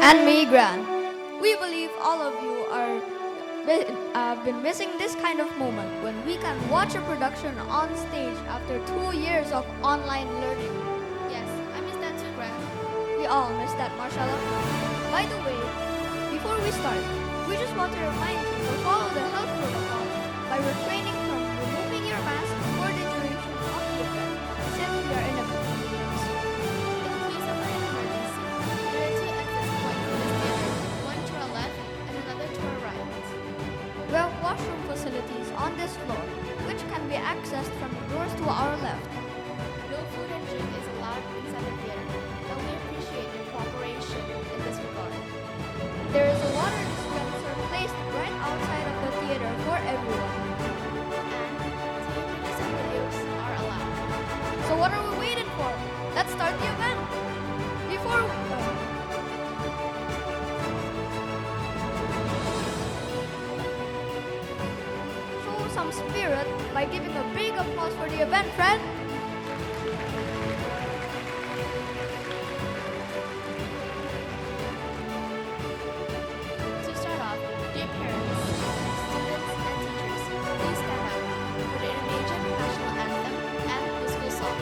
And me, Gran. We believe all of you are been missing this kind of moment when we can watch a production on stage after 2 years of online learning. Yes, I miss that too, Gran. We all miss that, Marcella. By the way, before we start, we just want to remind you to follow the health protocol by refraining from removing your mask for the duration of the event, since we are in a convenience. In case of an emergency, there are two exit points in this theater, one to our left and another to our right. We have washroom facilities on this floor, which can be accessed from the doors to our left. No food and drink is allowed inside the theater, and we appreciate your cooperation in this regard. There is a water dispenser placed right outside of the theater for everyone. And TV pictures and videos are allowed. So what are we waiting for? Let's start the event. Before we show some spirit by giving a big applause for the event, friend. To start off, dear parents, students, and teachers, please stand up for the Indonesian national anthem and the school song.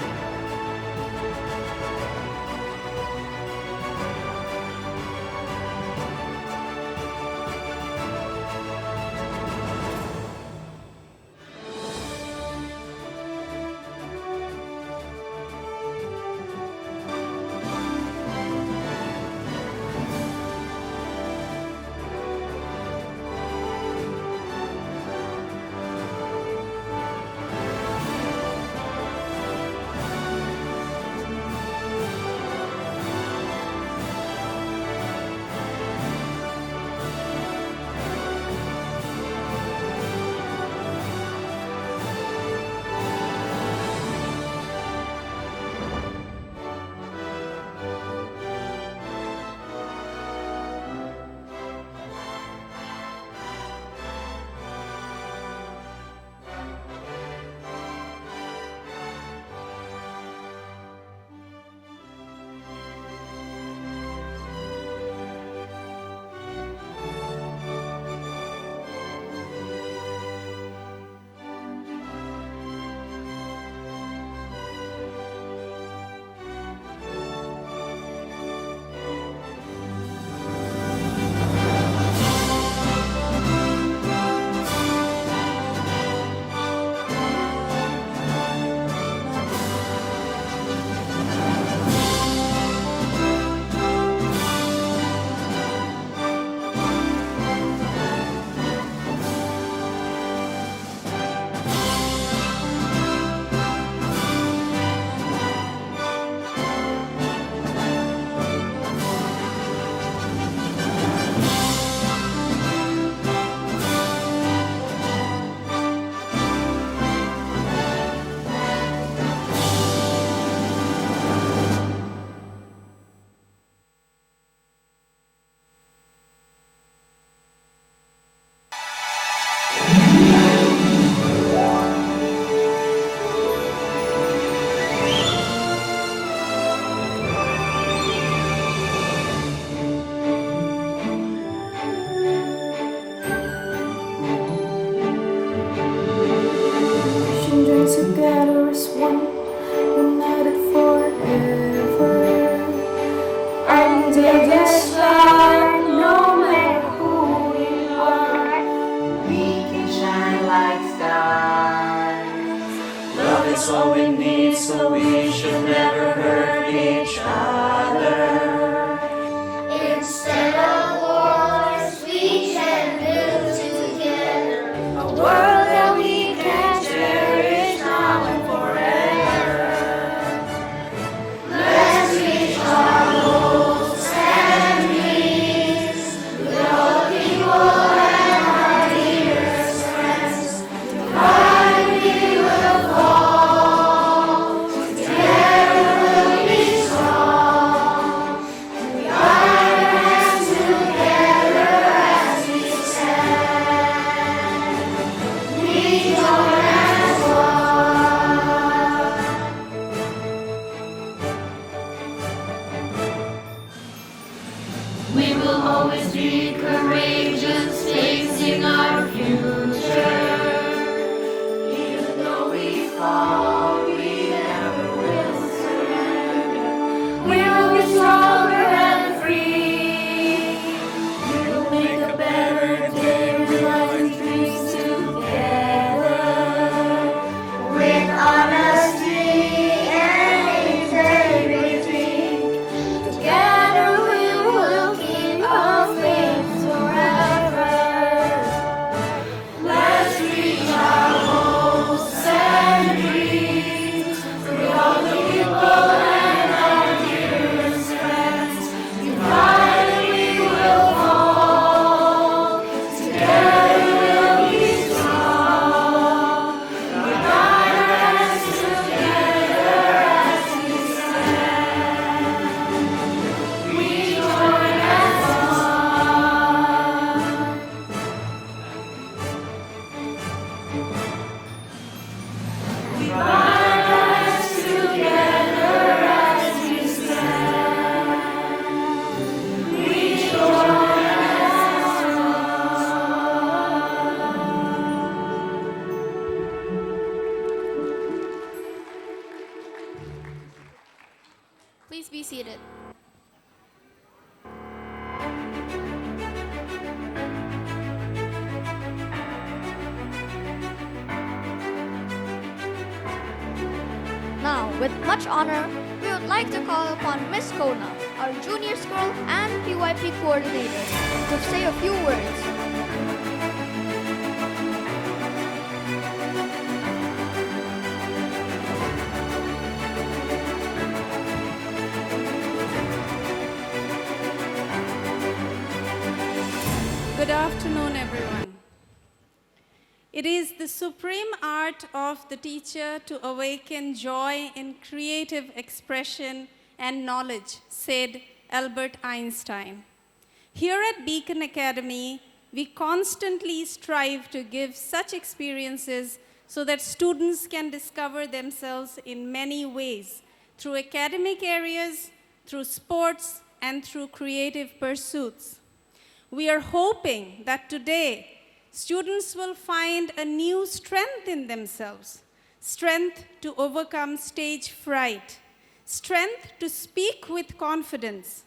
be seated. Now, with much honor, we would like to call upon Miss Kona, our Junior School and PYP Coordinator, to say a few words. Good afternoon, everyone. It is the supreme art of the teacher to awaken joy in creative expression and knowledge, said Albert Einstein. Here at Beacon Academy, we constantly strive to give such experiences so that students can discover themselves in many ways, through academic areas, through sports, and through creative pursuits. We are hoping that today, students will find a new strength in themselves, strength to overcome stage fright, strength to speak with confidence,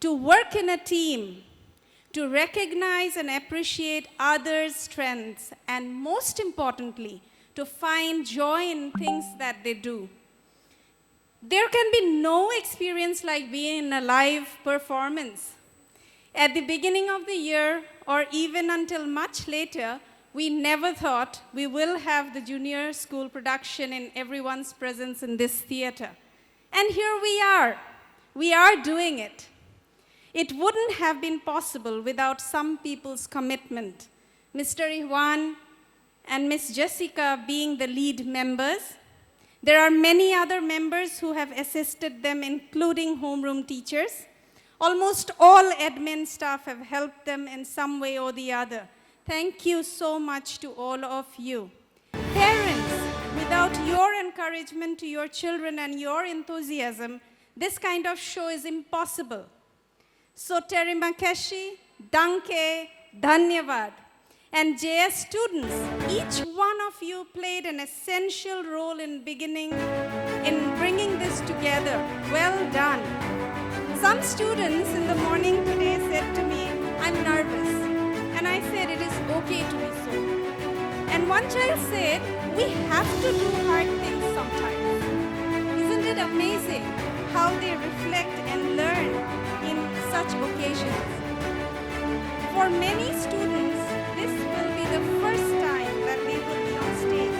to work in a team, to recognize and appreciate others' strengths, and most importantly, to find joy in things that they do. There can be no experience like being in a live performance. At the beginning of the year, or even until much later, we never thought we will have the junior school production in everyone's presence in this theater. And here we are. We are doing it. It wouldn't have been possible without some people's commitment. Mr. Iwan and Miss Jessica being the lead members. There are many other members who have assisted them, including homeroom teachers. Almost all admin staff have helped them in some way or the other. Thank you so much to all of you. Parents, without your encouragement to your children and your enthusiasm, this kind of show is impossible. So Terima Kasih, Danke, Dhanyavad. And JS students, each one of you played an essential role in bringing this together. Well done. Some students in the morning today said to me, I'm nervous. And I said, it is okay to be so. And one child said, we have to do hard things sometimes. Isn't it amazing how they reflect and learn in such occasions? For many students, this will be the first time that they will be on stage.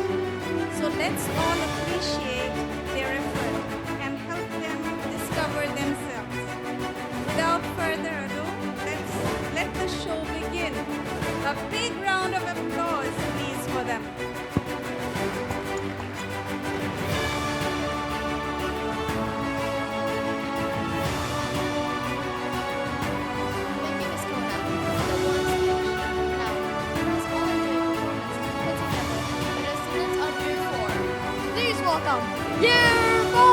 So let's all appreciate their effort and help them discover themselves. Without further ado, let's let the show begin. A big round of applause, please, for them. Thank you, Ms. Kona, for the warm speech. Now, let us all enjoy a performance put together by the students of Year 4. Please welcome Year 4!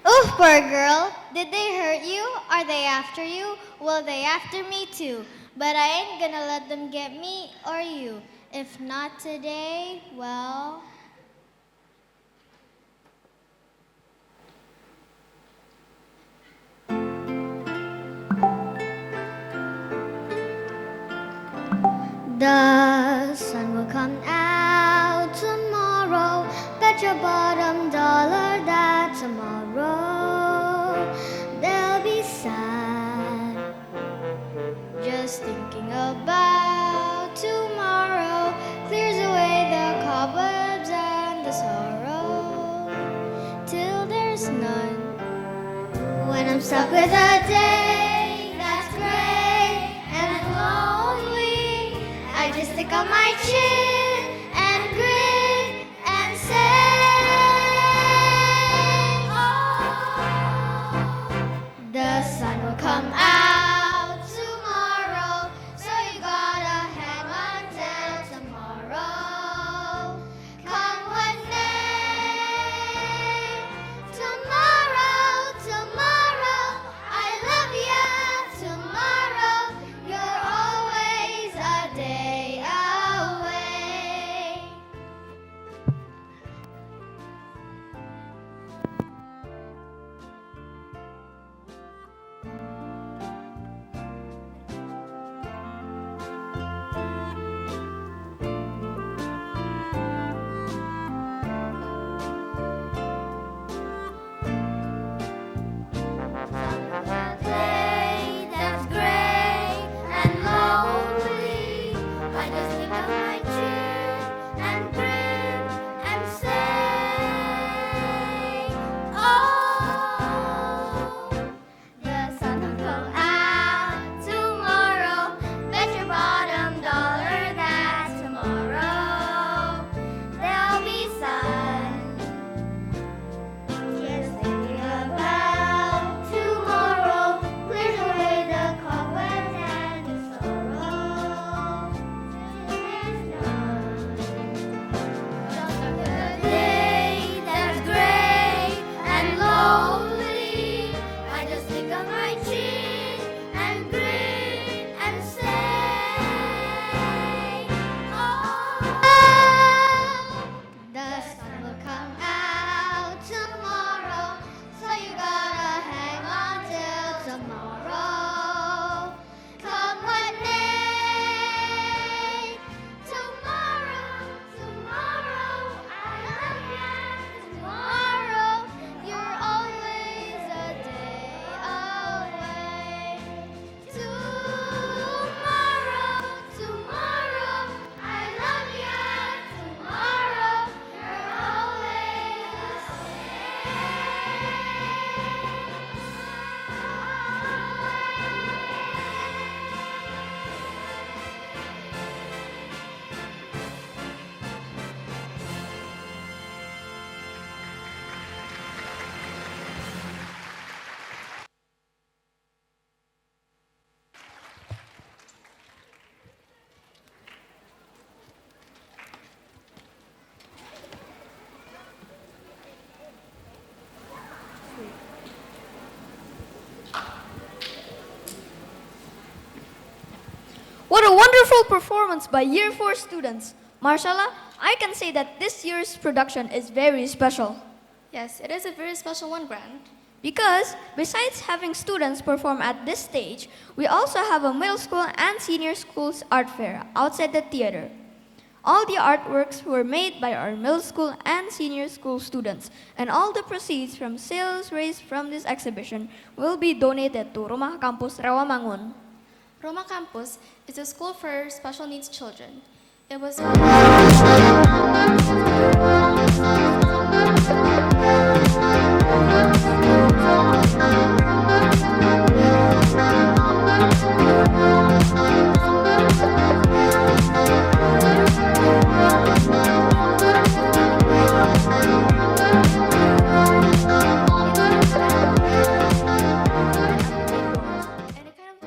Oof, poor girl. Did they hurt you? Are they after you? Well, they after me too. But I ain't gonna let them get me or you. If not today, well... The sun will come out tomorrow. Bet your bottom dollar that tomorrow they'll be sad. Just thinking about tomorrow clears away the cobwebs and the sorrow till there's none. When I'm stuck with a day that's gray and lonely, I just stick on my chin and grin and say, oh, the sun will come out tomorrow, so you gotta hang on till tomorrow. Come what may, tomorrow, tomorrow, I love ya, tomorrow, you're always a day away. A day that's gray and lonely, I just think of my chin and grin and say, oh, the sun will come out tomorrow. Bet your bottom dollar that tomorrow there'll be sun. Just thinking about tomorrow clears away the cobwebs and the sorrow. Today's done. The day that's gray and lonely, I just think of my chin and grin and say, oh, the sun will come out tomorrow, so you gotta hang on till tomorrow. Come what may, tomorrow, tomorrow, I love ya, tomorrow, you're always a day away. Tomorrow, tomorrow, I love ya, tomorrow, you're always the What a wonderful performance by Year 4 students. Marshala, I can say that this year's production is very special. Yes, it is a very special one, Grant. Because besides having students perform at this stage, we also have a middle school and senior school's art fair outside the theater. All the artworks were made by our middle school and senior school students, and all the proceeds from sales raised from this exhibition will be donated to Rumah Kampus Rawamangun. Roma Campus is a school for special needs children. It was and it kind of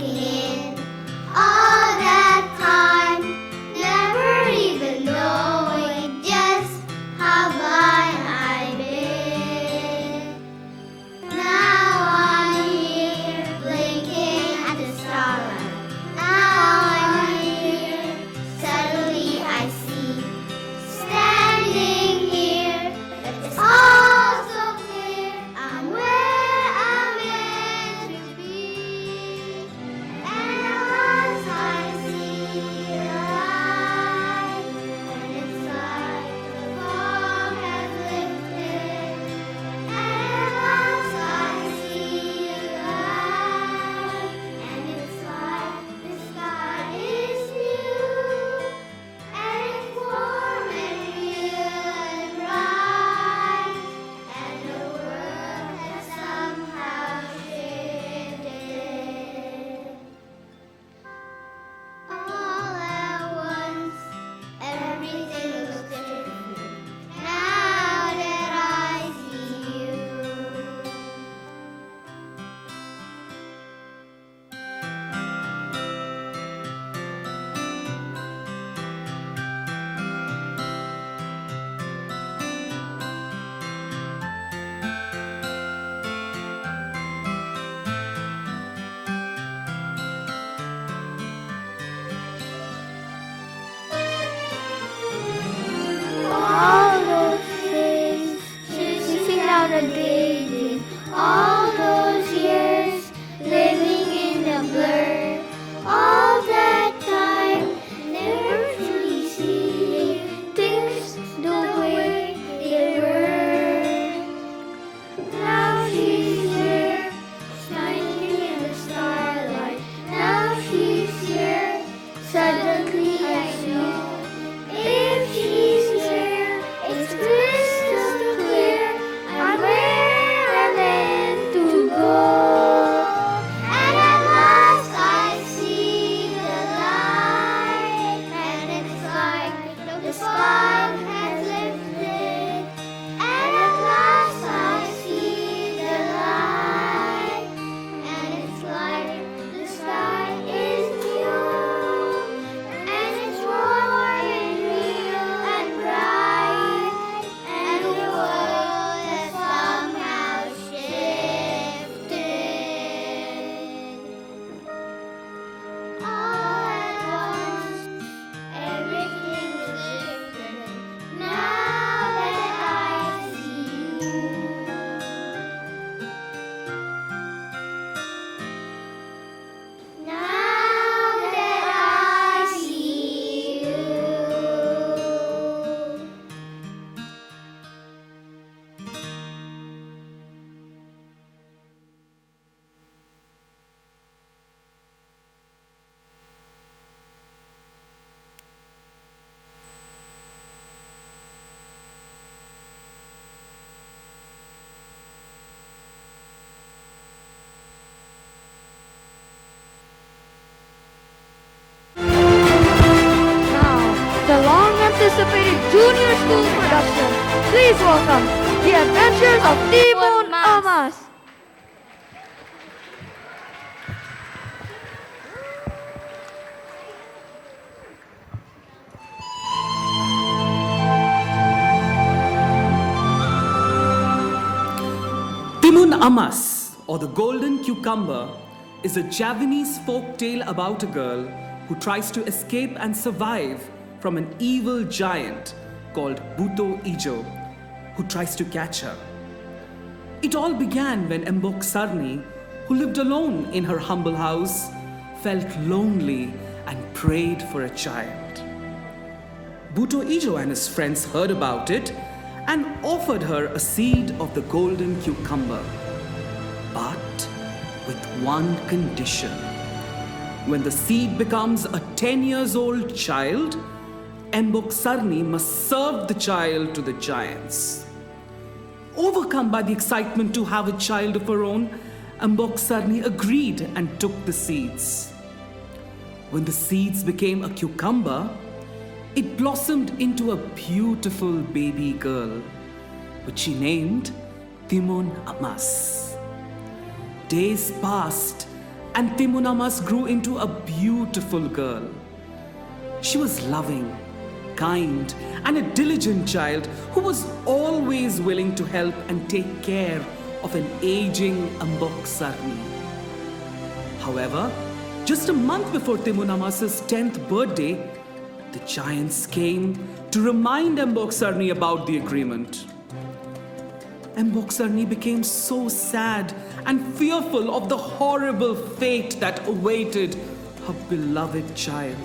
again. All that time, never even knowing just how blind I've been. Now I'm here, blinking at the starlight. Now I'm here, suddenly I see, standing here, it's all so clear. I'm where I'm meant to be, and once I see the light, and it's like the fog has lifted. And once I see the light, and it's like the sky is new, and it's warm and real and bright, and the world has somehow shifted. All at once, everything looks different now that I see you. All those days chasing down a daydream, all those years living in a blur, all that time never truly seeing things the way they were. Now she's here, shining in the starlight. Now she's here, suddenly I know. If she's here, it's crystal clear. I'm where I'm meant to go. And at last I see the light, and it's like the fog has lifted. And at last I see the light, and it's like the sky is new, and it's warm and real and bright, and the world has somehow shifted. All at once, everything is different now that I see you. Now that I see you. Now, the long-anticipated junior school production. Please welcome the adventures of Timun Amas. Timun Amas, or the Golden Cucumber, is a Javanese folk tale about a girl who tries to escape and survive from an evil giant called Buto Ijo, who tries to catch her. It all began when Mbok Sarni, who lived alone in her humble house, felt lonely and prayed for a child. Buto Ijo and his friends heard about it and offered her a seed of the golden cucumber, but with one condition. When the seed becomes a 10 years old child, Mbok Sarni must serve the child to the giants. Overcome by the excitement to have a child of her own, Mbok Sarni agreed and took the seeds. When the seeds became a cucumber, it blossomed into a beautiful baby girl, which she named Timun Amas. Days passed, and Timunamas grew into a beautiful girl. She was loving, kind, and a diligent child who was always willing to help and take care of an aging Ambok Sarni. However, just a month before Timunamas's 10th birthday, the giants came to remind Ambok Sarni about the agreement. Ambok Sarni became so sad and fearful of the horrible fate that awaited her beloved child.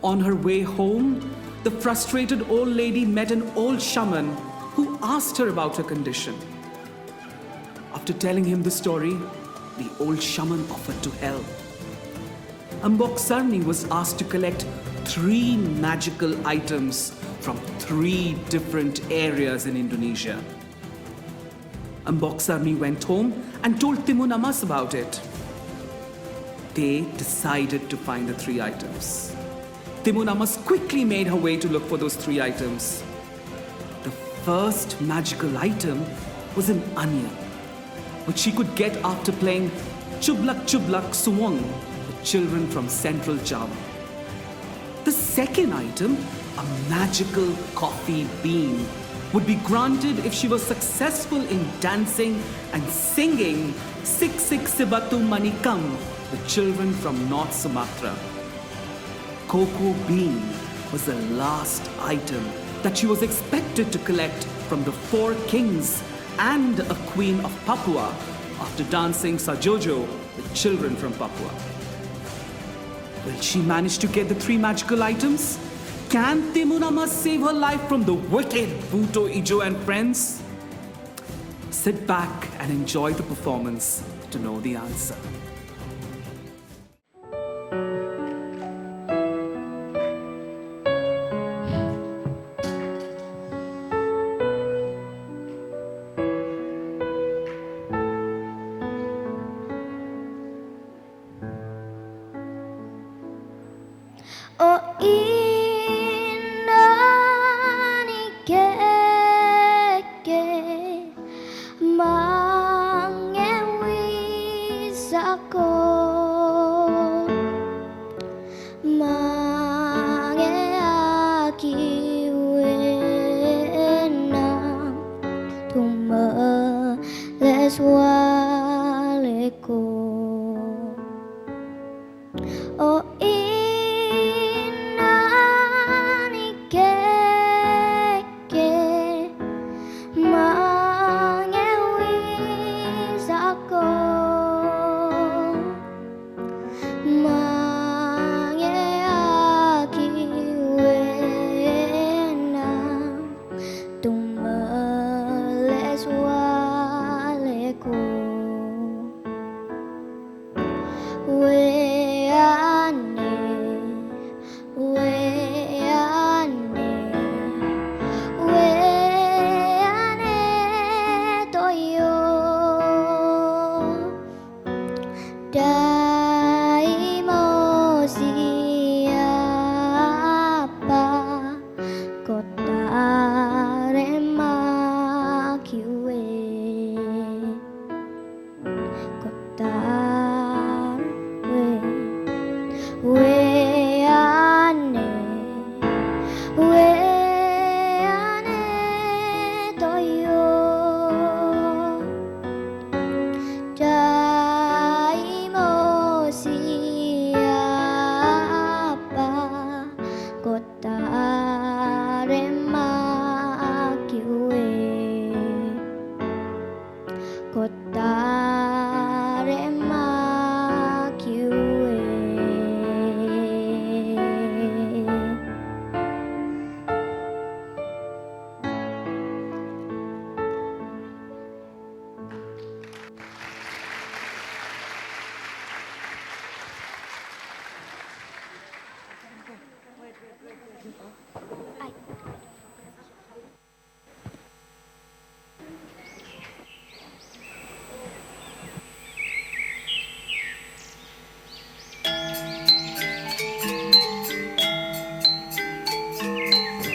On her way home, the frustrated old lady met an old shaman who asked her about her condition. After telling him the story, the old shaman offered to help. Ambok Sarni was asked to collect 3 magical items from 3 different areas in Indonesia. Ambok Sarni went home and told Timunamas about it. They decided to find the 3 items. Timunamas quickly made her way to look for those 3 items. The first magical item was an onion, which she could get after playing Chublak Chublak Suwang with children from central Java. The second item, a magical coffee bean, would be granted if she was successful in dancing and singing Sik Sik Sibatu Manikam with children from North Sumatra. Cocoa bean was the last item that she was expected to collect from the 4 kings and a queen of Papua after dancing Sajojo with children from Papua. Will she manage to get the 3 magical items? Can Timunamas save her life from the wicked Buto Ijo and friends? Sit back and enjoy the performance to know the answer. Oh indah ni keke mangewi sako mangeaki wenang tumeles waleko. Oh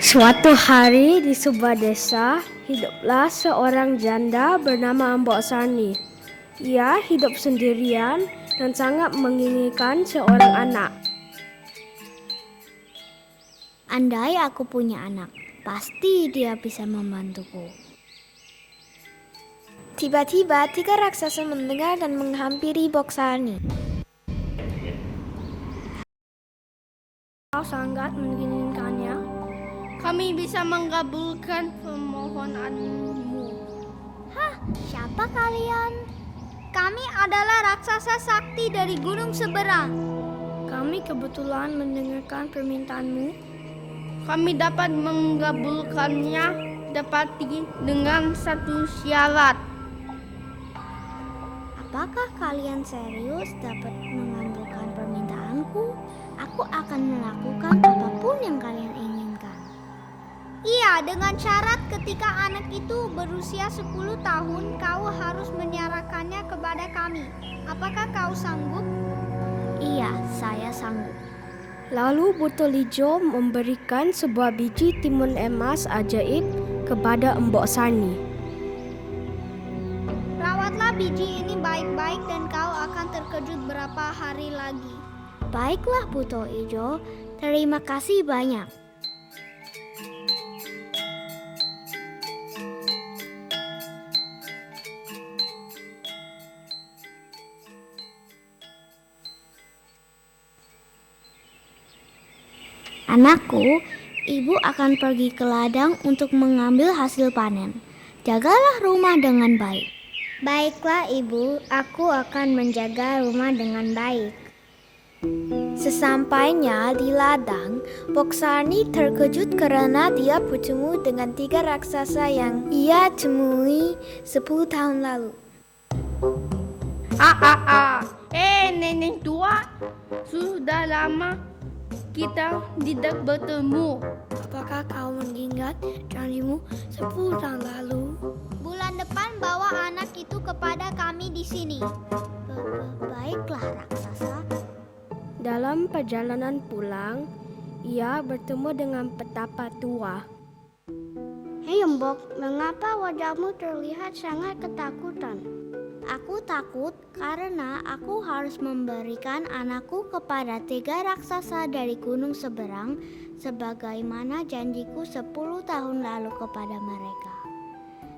Suatu hari di sebuah desa, hiduplah seorang janda bernama Mbok Sani. Ia hidup sendirian dan sangat menginginkan seorang anak. Andai aku punya anak, pasti dia bisa membantuku. Tiba-tiba 3 raksasa mendengar dan menghampiri Boksani. Kau sangat menginginkannya? Kami bisa mengabulkan permohonanmu. Hah, siapa kalian? Kami adalah raksasa sakti dari gunung seberang. Kami kebetulan mendengarkan permintaanmu. Kami dapat mengabulkannya dengan satu syarat. Apakah kalian serius dapat mengabulkan permintaanku? Aku akan melakukan apapun yang kalian inginkan. Iya, dengan syarat ketika anak itu berusia 10 tahun, kau harus menyerahkannya kepada kami. Apakah kau sanggup? Iya, saya sanggup. Lalu Buto Lijo memberikan sebuah biji timun emas ajaib kepada Mbok Sani. Rawatlah biji ini baik-baik dan kau akan terkejut berapa hari lagi. Baiklah Buto Ijo, terima kasih banyak. Anakku, ibu akan pergi ke ladang untuk mengambil hasil panen. Jagalah rumah dengan baik. Baiklah ibu, aku akan menjaga rumah dengan baik. Sesampainya di ladang, Boksani terkejut karena dia bertemu dengan 3 raksasa yang ia temui 10 tahun lalu. Nenek tua, sudah lama kita tidak bertemu. Apakah kau mengingat janjimu 10 tahun lalu? Bulan depan bawa anak itu kepada kami di sini. Baiklah raksasa. Dalam perjalanan pulang, ia bertemu dengan petapa tua. Hei Mbok, mengapa wajahmu terlihat sangat ketakutan? Aku takut karena aku harus memberikan anakku kepada 3 raksasa dari gunung seberang sebagaimana janjiku 10 tahun lalu kepada mereka.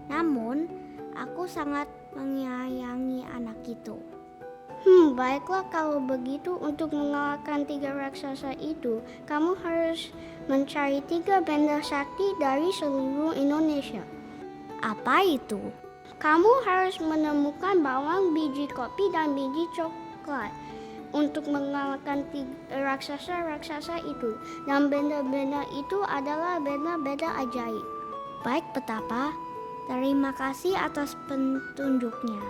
Namun, aku sangat menyayangi anak itu. Baiklah kalau begitu, untuk mengalahkan 3 raksasa itu, kamu harus mencari 3 benda sakti dari seluruh Indonesia. Apa itu? Kamu harus menemukan bawang, biji kopi, dan biji coklat untuk mengalahkan 3 raksasa-raksasa itu. Dan benda-benda itu adalah benda-benda ajaib. Baik petapa, terima kasih atas petunjuknya.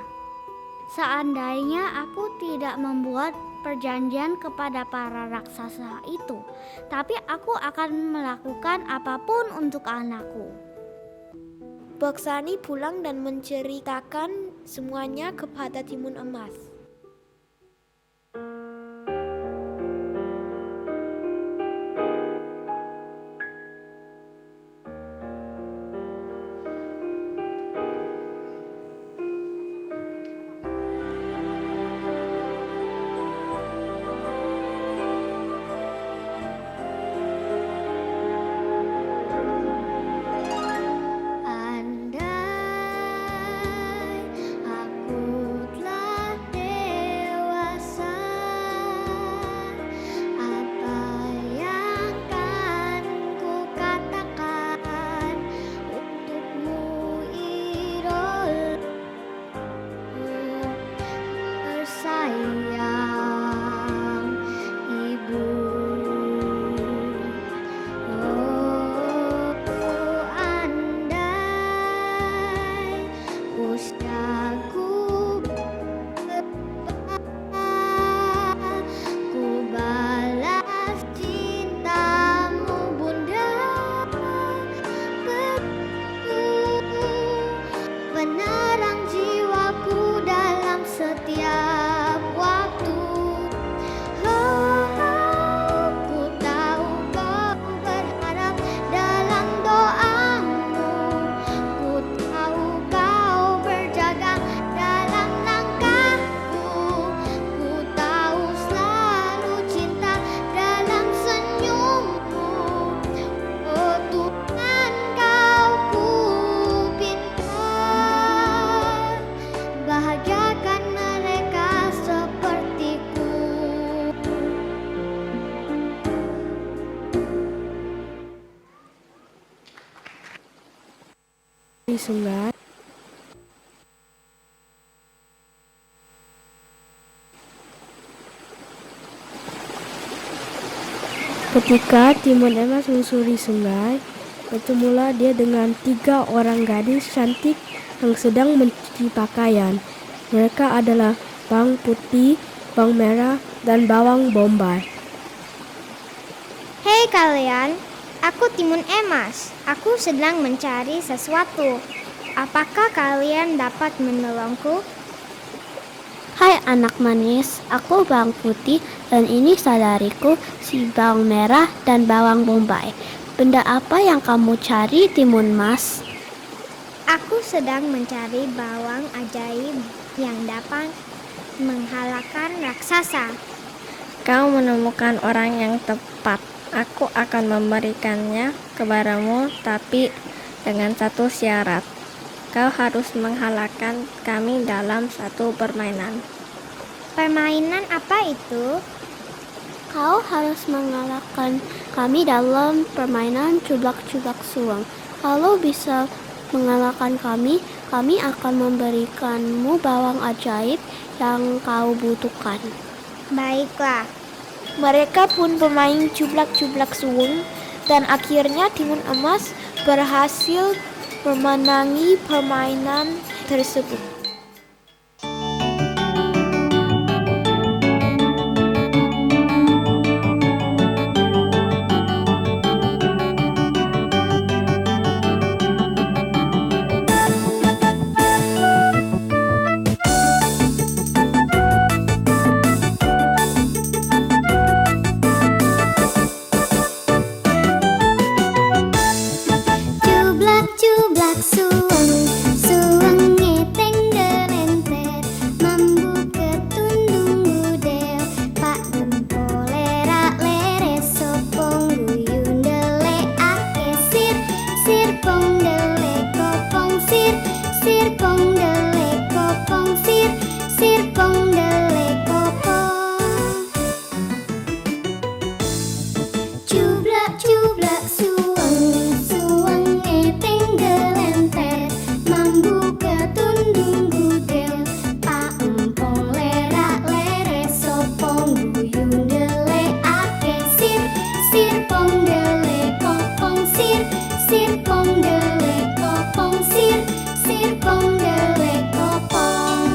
Seandainya aku tidak membuat perjanjian kepada para raksasa itu, tapi aku akan melakukan apapun untuk anakku. Boksani pulang dan menceritakan semuanya kepada Timun Emas. Andai aku telah sungai. Ketika Timun Emas menyusuri sungai, bertemulah dia dengan 3 orang gadis cantik yang sedang mencuci pakaian. Mereka adalah bawang putih, bawang merah, dan bawang bombay. Hei kalian, aku Timun Emas. Aku sedang mencari sesuatu. Apakah kalian dapat menolongku? Hai anak manis, aku bawang putih dan ini saudariku si bawang merah dan bawang bombay. Benda apa yang kamu cari, Timun Mas? Aku sedang mencari bawang ajaib yang dapat menghalakan raksasa. Kau menemukan orang yang tepat. Aku akan memberikannya kepadamu, tapi dengan satu syarat. Kau harus mengalahkan kami dalam satu permainan. Permainan apa itu? Kau harus mengalahkan kami dalam permainan cublak-cublak suang. Kalau bisa mengalahkan kami akan memberikanmu bawang ajaib yang kau butuhkan. Baiklah. Mereka pun bermain cublak-cublak suung dan akhirnya Timun Emas berhasil memenangi permainan tersebut. Cublak-cublak suang, suang ngeteng delenter, mambu ketundung gudel, pak gempolera lere sopong guyun dele ake sir, sir pong dele kopong sir, sir pong dele kopong sir, sir pong dele kopong. Cublak-cublak suang, suang ngeteng delenter, mambu ketundung gudel, pak empong lera lere sopong guyun dele ake sir, sir pong dele kopong sir, sir pong dele kopong sir, sir pong dele kopong.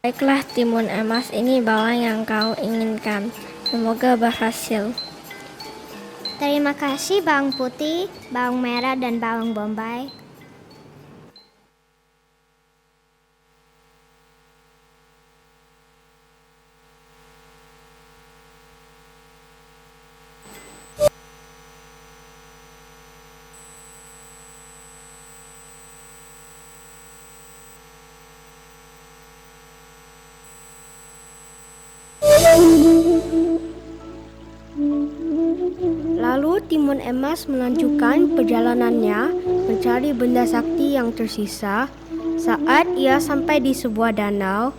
Baiklah Timun Emas, ini bawang yang kau inginkan. Semoga berhasil. Terima kasih bawang putih, bawang merah, dan bawang bombay. Lalu Timun Emas melanjutkan perjalanannya mencari benda sakti yang tersisa. Saat ia sampai di sebuah danau,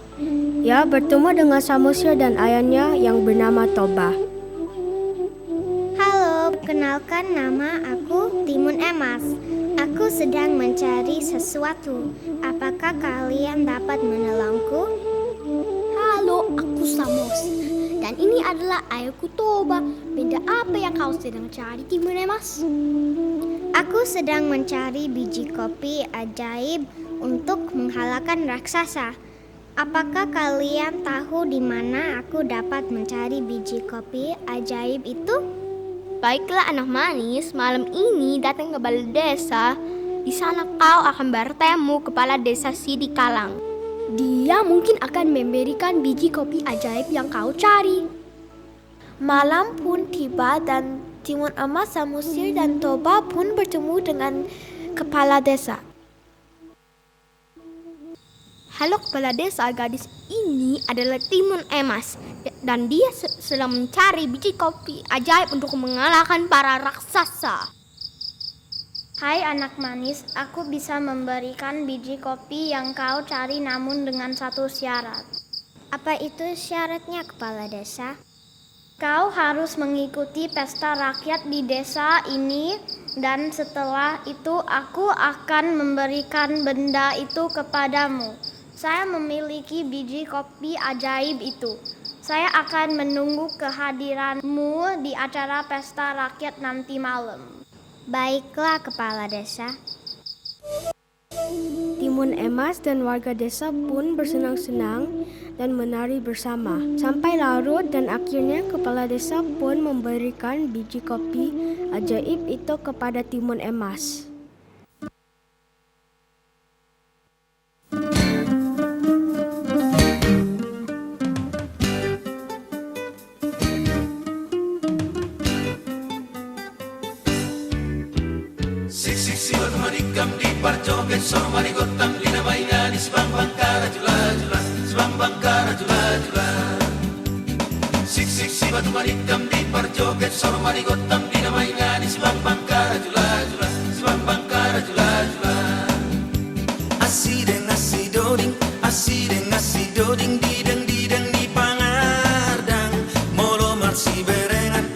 ia bertemu dengan Samosir dan ayahnya yang bernama Toba. Halo, kenalkan nama aku Timun Emas. Aku sedang mencari sesuatu. Apakah kalian dapat menolongku? Halo, aku Samos. Dan ini adalah ayahku Toba. Benda apa yang kau sedang cari, Timun Emas? Aku sedang mencari biji kopi ajaib untuk menghalakan raksasa. Apakah kalian tahu di mana aku dapat mencari biji kopi ajaib itu? Baiklah anak manis, malam ini datang ke balai desa. Di sana kau akan bertemu kepala desa Sidikalang. Dia mungkin akan memberikan biji kopi ajaib yang kau cari. Malam pun tiba dan Timun Emas, Samosir, dan Toba pun bertemu dengan kepala desa. Halo kepala desa, gadis ini adalah Timun Emas dan dia sedang mencari biji kopi ajaib untuk mengalahkan para raksasa. Hai anak manis, aku bisa memberikan biji kopi yang kau cari namun dengan satu syarat. Apa itu syaratnya, Kepala Desa? Kau harus mengikuti pesta rakyat di desa ini dan setelah itu aku akan memberikan benda itu kepadamu. Saya memiliki biji kopi ajaib itu. Saya akan menunggu kehadiranmu di acara pesta rakyat nanti malam. Baiklah, Kepala Desa. Timun Emas dan warga desa pun bersenang-senang dan menari bersama. Sampai larut dan akhirnya kepala desa pun memberikan biji kopi ajaib itu kepada Timun Emas. Siksi batu manikam di parjoget soro manigotam lina mainani sebang bangkara jula jula sebang bangkara jula jula. Siksi batu manikam di parjoget soro manigotam lina mainani sebang bangkara jula jula sebang bangkara jula jula. Asideng asidoding dideng di pangardang molo marsi berengan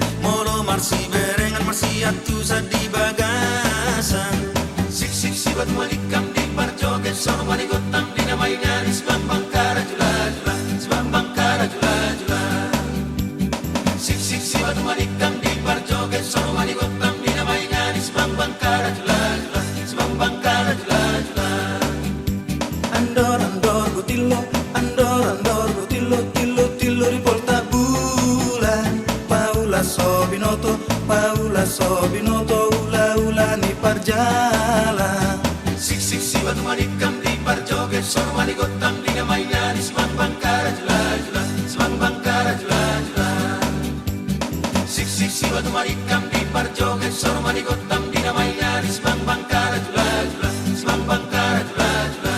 marsi atu sadi bagasan. Siksi batu manikam di parjoget soro manigotam lina mainani sebang bangkara jula jula sebang bangkara jula jula. Siksi batu manikam di parjoget soro manigotam lina mainani sebang bangkara jula jula sebang bangkara jula jula. Andor gotilo tilo riporta bulan Paula sobinoto ula ni parjala. Siksi batu manikam di parjoget soro manigotam lina mainani sebang bangkara jula jula sebang bangkara jula jula. Siksi batu manikam di parjoget soro manigotam lina mainani sebang bangkara jula jula sebang bangkara jula jula.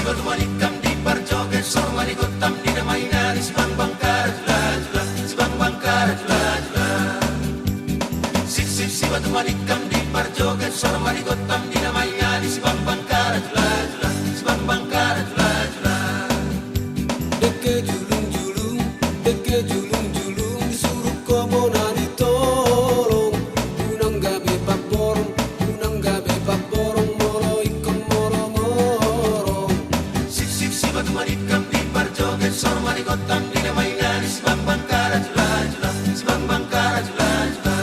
Batu manikam di parjoget soro manigotam lina mainani sebang bangkara jula jula sebang bangkara jula jula. Siksi batu manikam di parjoget soro manigotam lina mainani sebang bangkara jula jula sebang bangkara jula jula. Deke julung disuruh kobona ditolong unang gabe paporong moro ikom moro. Siksi batu manikam di parjoget soro manigotam lina mainani sebang bangkara jula jula sebang bangkara jula jula.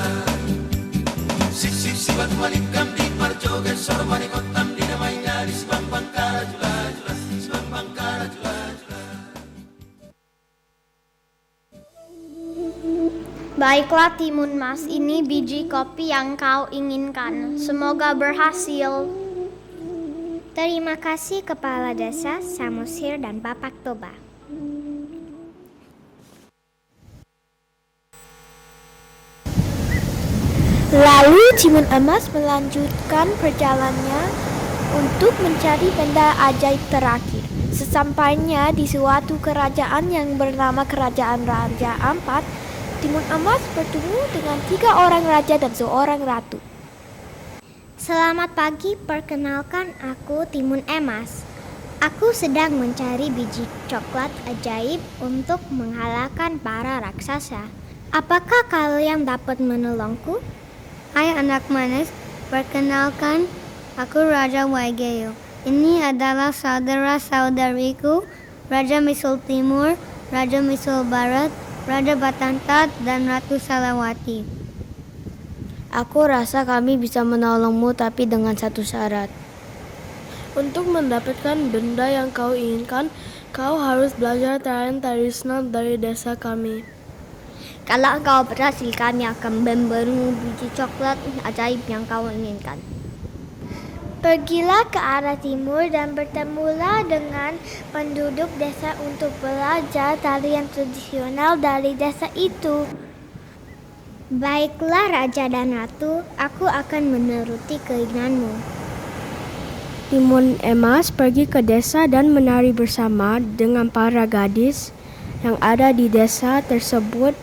Siksi batu manikam di parjoget soro manigotam lina mainani sebang bangkara jula jula sebang bangkara jula jula. Baiklah Timun Mas, ini biji kopi yang kau inginkan. Semoga berhasil. Terima kasih Kepala Desa, Samosir dan Bapak Toba. Lalu Timun Emas melanjutkan perjalanannya untuk mencari benda ajaib terakhir. Sesampainya di suatu kerajaan yang bernama Kerajaan Raja Ampat, Timun Emas bertemu dengan 3 orang raja dan seorang ratu. Selamat pagi, perkenalkan aku Timun Emas. Aku sedang mencari biji coklat ajaib untuk mengalahkan para raksasa. Apakah kalian dapat menolongku? Hai anak manis, perkenalkan aku Raja Waigeyo. Ini adalah saudara-saudariku, Raja Misul Timur, Raja Misul Barat, Raja Batantat, dan Ratu Salawati. Aku rasa kami bisa menolongmu tapi dengan satu syarat. Untuk mendapatkan benda yang kau inginkan, kau harus belajar tarian tradisional dari desa kami. Kalau kau berhasil, kami akan memberimu biji coklat ajaib yang kau inginkan. Pergilah ke arah timur dan bertemulah dengan penduduk desa untuk belajar tarian tradisional dari desa itu. Baiklah Raja dan Ratu, aku akan menuruti keinginanmu. Timun Emas pergi ke desa dan menari bersama dengan para gadis yang ada di desa tersebut.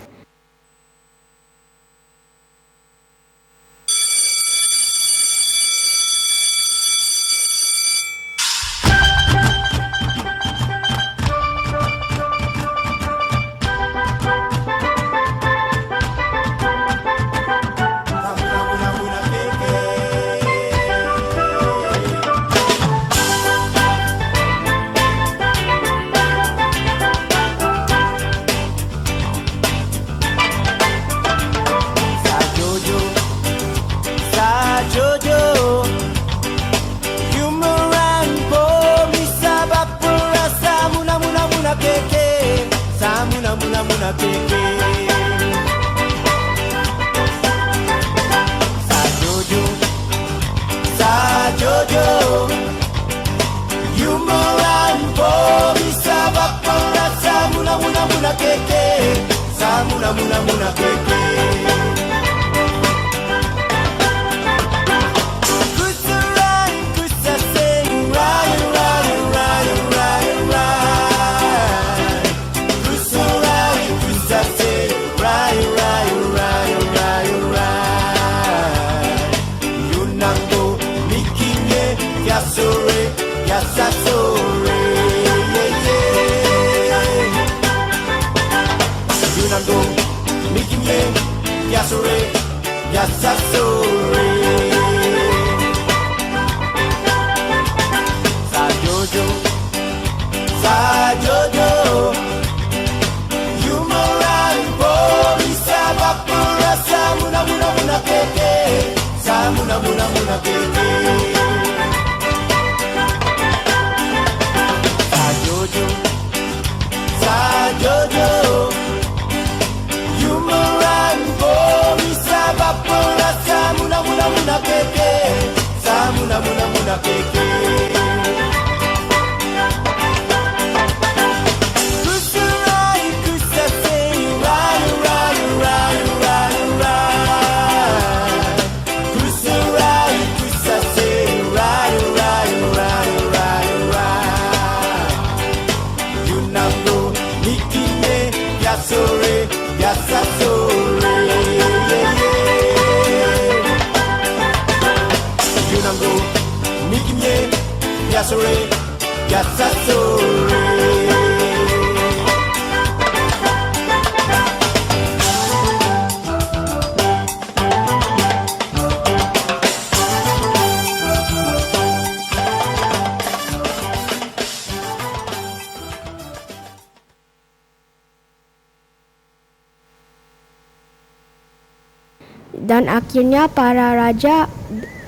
Dan akhirnya para raja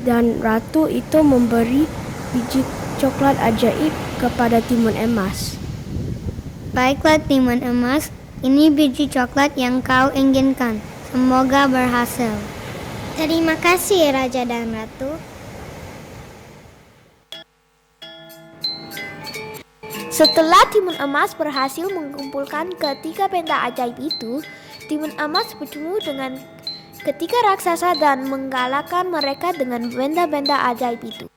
dan ratu itu memberi biji coklat ajaib kepada Timun Emas. Baiklah Timun Emas, ini biji coklat yang kau inginkan. Semoga berhasil. Terima kasih Raja dan Ratu. Setelah Timun Emas berhasil mengumpulkan ketiga benda ajaib itu, Timun Emas bertemu dengan ketiga raksasa dan menggalakkan mereka dengan benda-benda ajaib itu.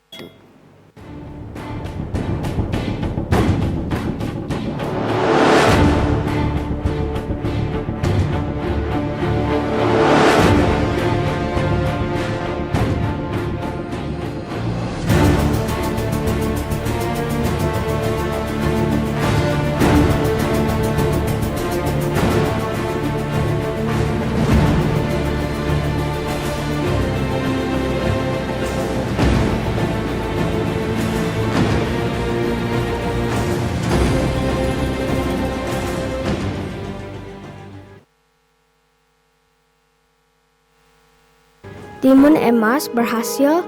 Timun Emas berhasil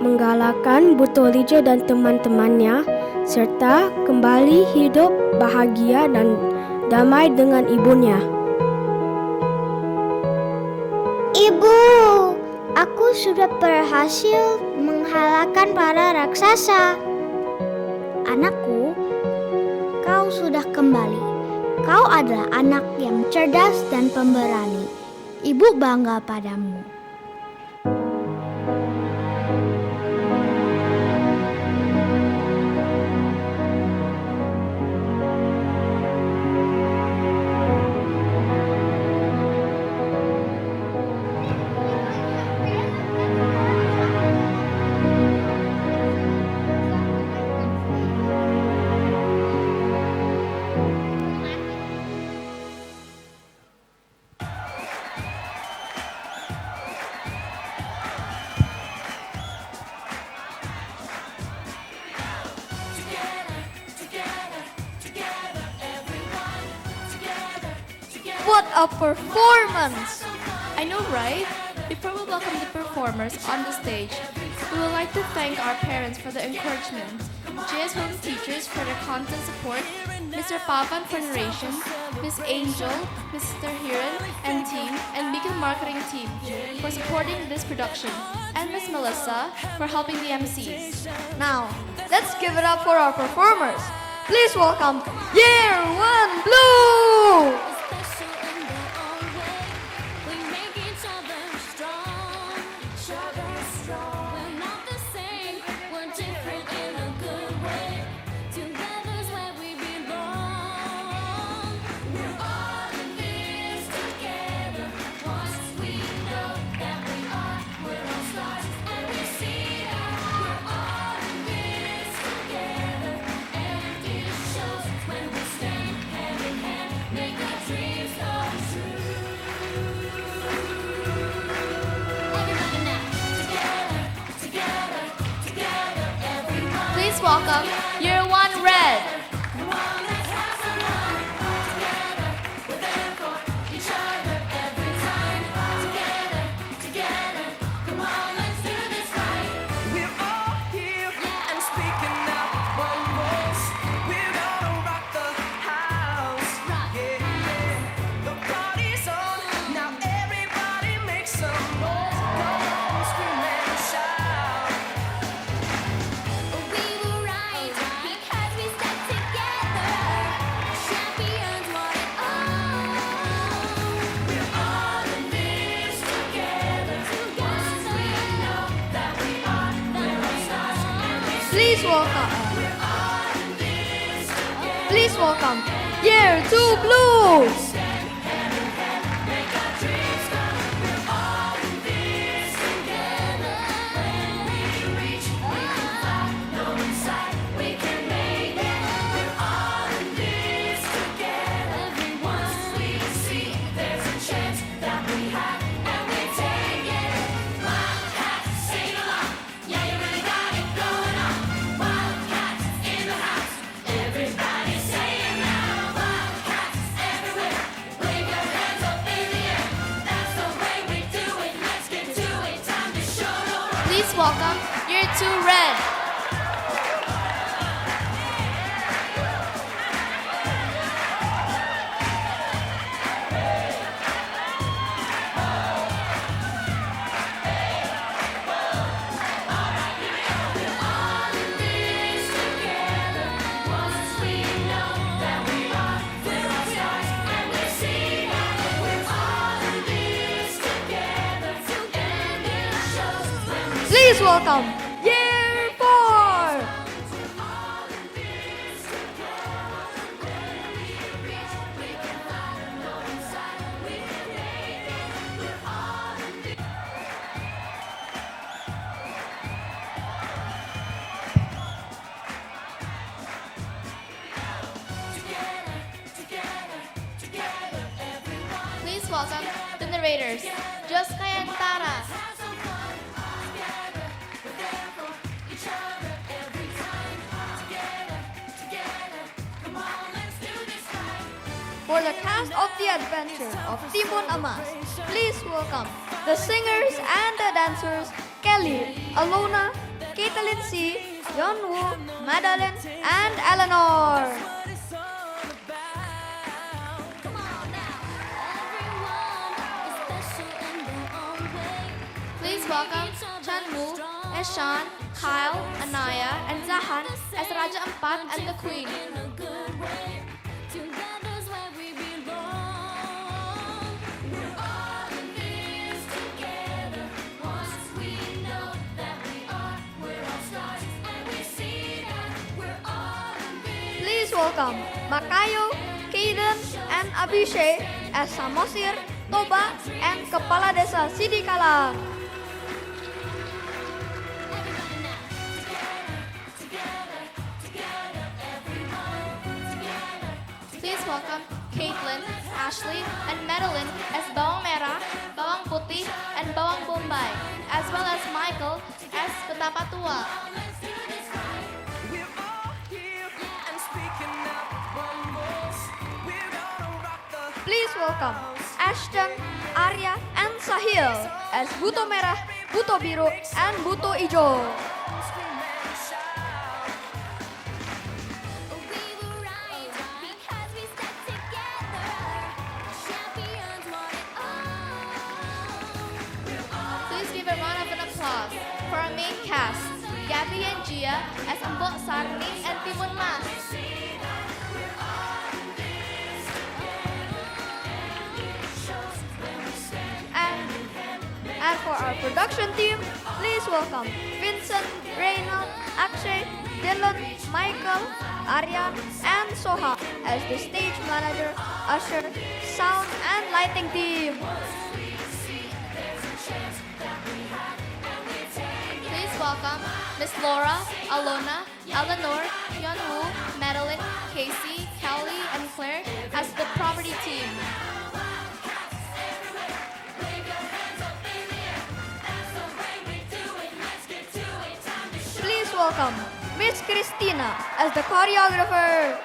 menggalakkan Butolija dan teman-temannya serta kembali hidup bahagia dan damai dengan ibunya. Ibu, aku sudah berhasil mengalahkan para raksasa. Anakku, kau sudah kembali. Kau adalah anak yang cerdas dan pemberani. Ibu bangga padamu. What a performance! I know, right? Before we welcome the performers on the stage, we would like to thank our parents for the encouragement, JS Home teachers for their constant support, Mr. Pavan for narration, Miss Angel, Mr. Hiran and team, and Beacon Marketing team for supporting this production, and Miss Melissa for helping the MCs. Now, let's give it up for our performers. Please welcome Year 1 Blue! Please welcome Year 1 Red. We're all here and speaking out one voice. We're gonna rock the house. Yeah, yeah. The party's on. Now everybody make some noise. Go on, scream and shout. We will rise because we stuck together. Champions want it all. We're all in this together. Once we know that we are, we're all stars and we Please welcome. We're all in this together. Please welcome Year 2 Blue! Stand hand in hand, make our dreams come. We're all in this together. When we reach, we can fly. No inside, we can make it. We're all in this together. Once we see there's a chance that we have, and we take it. Wildcats, sing along. Yeah, you really got it going on. Wildcats in the house. Everybody say it now. Wildcats everywhere. Wave your hands up in the air. That's the way we do it. Let's get to it. Time to show the world. Please welcome Year 2 Red. Please welcome Year 4! Please welcome the narrators, Joska and Tara. For the cast of the adventure of Timun Amas, please welcome the singers and the dancers Kelly, Alona, Caitlin C, Yeonwoo, Madeline, and Eleanor. Come on now, everyone is special in their own welcome Chanmu, Eshan, Kyle, Anaya, and Zahan as Raja Empat and the Queen. Please welcome Makayo, Kaiden, and Abhishek as Samosir, Toba, and Kepala Desa Sidikalang. Please welcome Caitlin, Ashley, and Madeline as Bawang Merah, Bawang Putih, and Bawang Bombay, as well as Michael as Petapa Tua. Please welcome Ashton, Arya, and Sahil as Buto Merah, Buto Biru, and Buto Ijo. Please give a round of an applause for our main cast, Gabby and Gia as Mbok Sarni and Timun Mas. And for our production team, please welcome Vincent, Reynald, Akshay, Dylan, Michael, Aryan, and Soha as the stage manager, usher, sound, and lighting team. Please welcome Miss Laura, Alona, Eleanor, Hyunwoo, Madeline, Casey, Kelly, and Claire as the property team. Please welcome Miss Christina as the choreographer.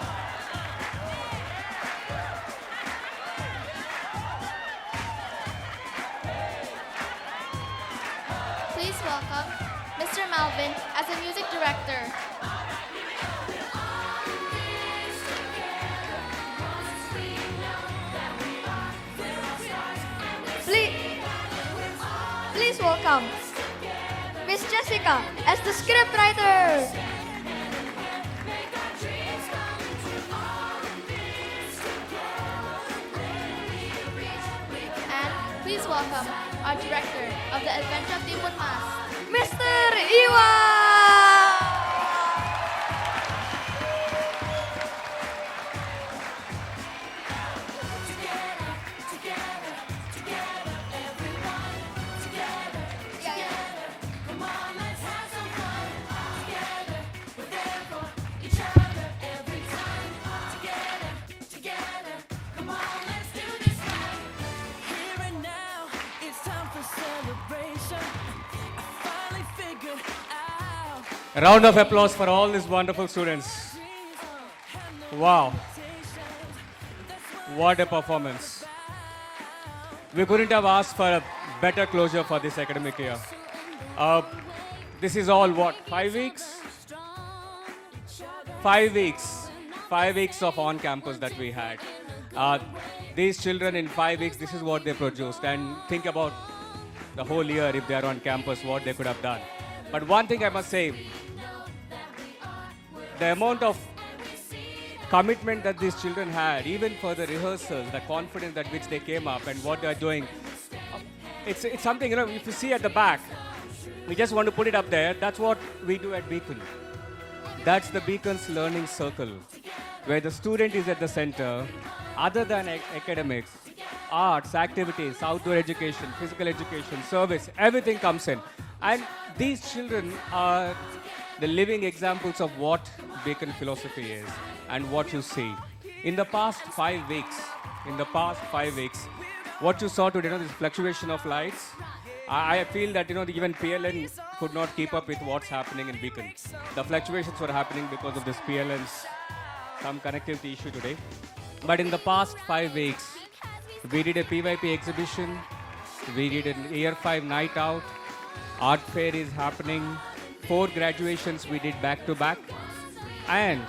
Please welcome Mr. Malvin as the music director. Please welcome Miss Jessica as the scriptwriter. And please welcome our director of the Adventure of Timun Mas, Mr. Iwa. A round of applause for all these wonderful students. Wow. What a performance. We couldn't have asked for a better closure for this academic year. This is all what, 5 weeks? 5 weeks. 5 weeks of on campus that we had. These children in 5 weeks, this is what they produced. And think about the whole year if they are on campus, what they could have done. But one thing I must say, the amount of commitment that these children had, even for the rehearsals, the confidence that which they came up and what they are doing, it's something, if you see at the back, we just want to put it up there. That's what we do at Beacon. That's the Beacon's learning circle, where the student is at the center. Other than academics, arts, activities, outdoor education, physical education, service, everything comes in. And these children are the living examples of what Beacon philosophy is and what you see. In the past 5 weeks, what you saw today, this fluctuation of lights, I feel that even PLN could not keep up with what's happening in Beacon. The fluctuations were happening because of this PLN's some connectivity issue today. But in the past 5 weeks, we did a PYP exhibition, we did an Year 5 night out, art fair is happening, 4 graduations we did back to back, and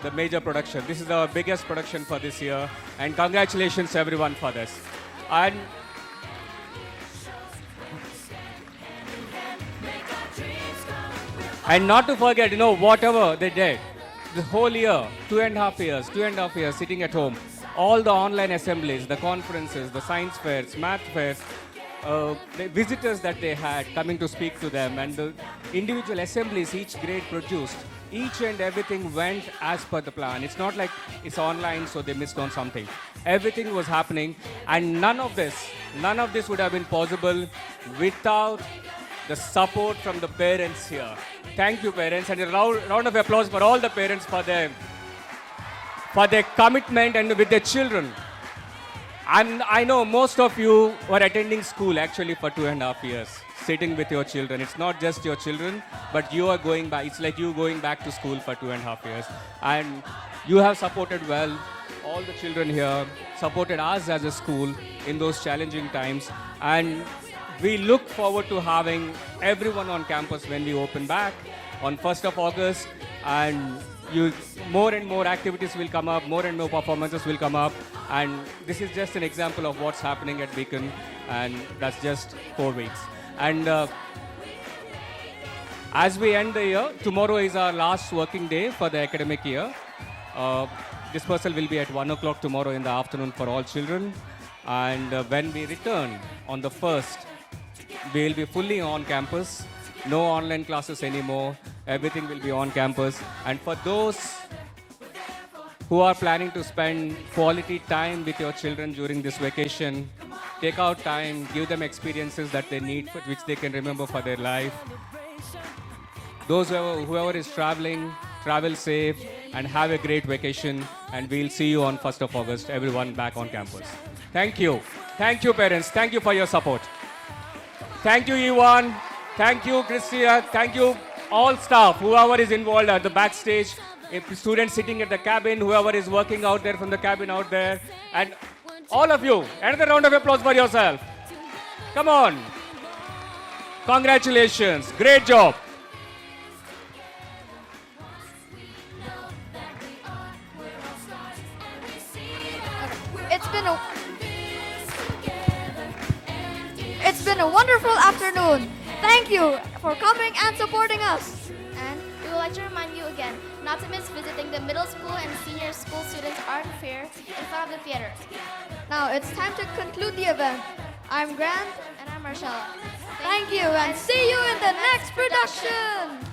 the major production. This is our biggest production for this year, and congratulations everyone for this. And And not to forget, whatever they did, the whole year, 2.5 years, sitting at home, all the online assemblies, the conferences, the science fairs, math fairs, the visitors that they had coming to speak to them, and the individual assemblies each grade produced, each and everything went as per the plan. It's not like it's online, so they missed on something. Everything was happening, and none of this would have been possible without the support from the parents here. Thank you, parents, and a round of applause for all the parents for their commitment and with their children. I know most of you were attending school actually for 2.5 years, sitting with your children. It's not just your children, but you are going back. It's like you going back to school for 2.5 years. And you have supported well. All the children here supported us as a school in those challenging times. And we look forward to having everyone on campus when we open back on 1st of August. And more and more activities will come up, more and more performances will come up, and this is just an example of what's happening at Beacon, and that's just 4 weeks. And as we end the year, tomorrow is our last working day for the academic year. Dispersal will be at 1 o'clock tomorrow in the afternoon for all children, and when we return on the 1st, we will be fully on campus. No online classes anymore. Everything will be on campus. And for those who are planning to spend quality time with your children during this vacation, take out time, give them experiences that they need, which they can remember for their life. Those whoever is traveling, travel safe and have a great vacation. And we'll see you on 1st of August, everyone back on campus. Thank you. Thank you, parents. Thank you for your support. Thank you, Ivan. Thank you, Christia. Thank you, all staff, whoever is involved at the backstage, students sitting at the cabin, whoever is working out there from the cabin out there, and all of you. Another round of applause for yourself. Come on. Congratulations. Great job. It's been a wonderful afternoon. Thank you for coming and supporting us. And we would like to remind you again not to miss visiting the middle school and senior school students art fair in front of the theater. Now it's time to conclude the event. I'm Grant. And I'm Marcella. Thank you and see you in the next production.